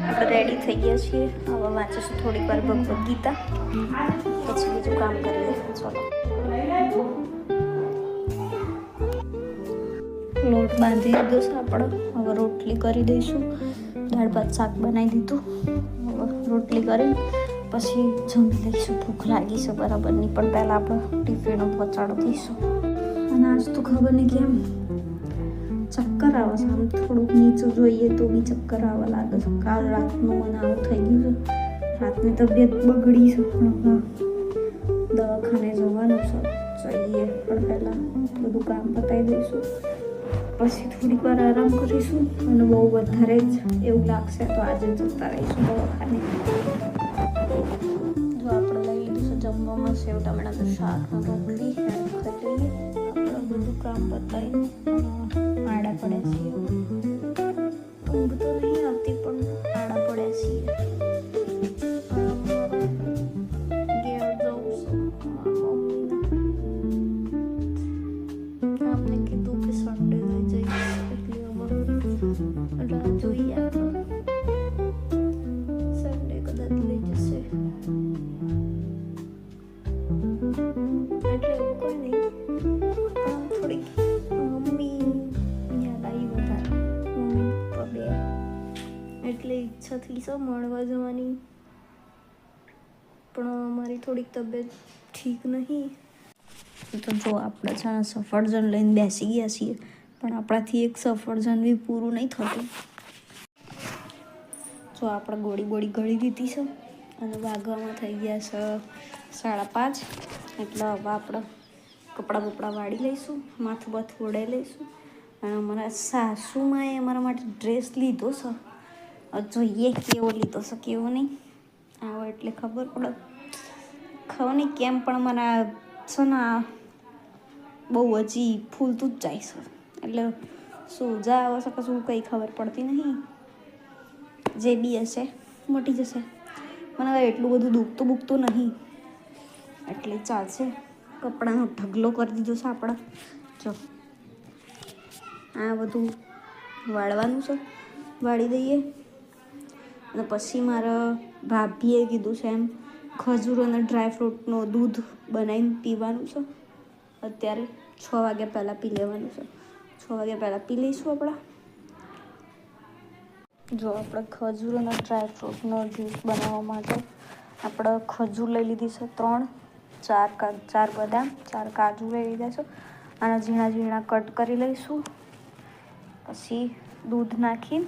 આપણે રેડી થઈ ગયા છીએ. હવે વાંચીશું થોડીક વાર ભગવદ્ ગીતા, પછી બીજું કામ કરીએ. ચલો, લોટ બાંધી દીધો છે આપણે. હવે રોટલી કરી દઈશું. દાળ ભાત શાક બનાવી દીધું. હવે રોટલી કરીને પછી જમી લઈશું. ભૂખ લાગી છે બરાબરની, પણ પહેલાં આપણે ટિફિનો પહોંચાડો દઈશું. અને આજ તો ખબર નહીં કેમ ચક્કર આવે છે. આમ થોડુંક નીચું જોઈએ તો બી ચક્કર આવવા લાગે છે. કાલ રાતનું મને આવું થઈ ગયું છે. રાતની તબિયત બગડી છે, પણ દવાખાને જવાનું છે. જઈએ, પણ પહેલાં બધું કામ પતાવી દઈશું. પછી થોડીક વાર આરામ કરીશું. અને બહુ વધારે જ એવું લાગશે તો આજે જતા રહીશું દવાખાને. જો આપણે લઈ લીધું છે જમવામાં સેવ ટામેટાનું શાક અને રોટલી. ખાઈ લઈએ. આપણે બધું કામ પતાવી આડા પડ્યા છીએ. ઊંઘ તો નહીં આવતી, પણ આડા પડ્યા છીએ. ઘેર જવું છે. અમને કીધું કે સન્ડે લઈ જઈએ, એટલે રાહ જોઈએ આપણે. સન્ડે કદાચ લઈ જશે, એટલે એવું કોઈ નહીં. પણ થોડીક મમ્મી યાદ આવી વધારે. મમ્મી પપ્પા બે, એટલે ઈચ્છા થઈ છે મળવા જવાની. પણ મારી થોડીક તબિયત ઠીક નહીં. તો જો આપણે છે ને સફરજન લઈને બેસી ગયા છીએ, પણ આપણાથી એક સફરજન બી પૂરું નહીં થતું. જો આપણે ગોળી ગળી દીધી છે અને વાગવામાં થઈ ગયા છે 5:30. એટલે હવે આપણે કપડાં વાળી લઈશું, માથું બાથું ઓઢાઈ લઈશું. અને અમારા સાસુમાએ અમારા માટે ડ્રેસ લીધો છે. જોઈએ કેવો લીધો છે કેવો નહીં. આવો એટલે ખબર પડે. ખબર નહીં કેમ પણ મારા છે ને બહુ હજી ફૂલતું જ જાય છે. એટલે સોજા આવે છે કે શું કંઈ ખબર પડતી નહીં. જે બી હશે મટી જશે. મને હવે એટલું બધું દુખતું નહીં, એટલે ચાલશે. કપડાનો ઢગલો કરી દીધો છે આપણે. જો આ બધું વાળવાનું છે, વાળી દઈએ. અને પછી મારા ભાભીએ કીધું છે એમ ખજૂર અને ડ્રાયફ્રૂટનો દૂધ બનાવીને પીવાનું છે. અત્યારે 6 વાગ્યા પહેલાં પી લેવાનું છે. 6 વાગ્યા પહેલાં પી લઈશું આપણે. જો આપણે ખજૂર અને ડ્રાયફ્રૂટનો જ્યુસ બનાવવા માટે આપણે ખજૂર લઈ લીધી છે 3, 4 બદામ, 4 કાજુ લઈ લીધા છે. અને ઝીણા કટ કરી લઈશું. પછી દૂધ નાખી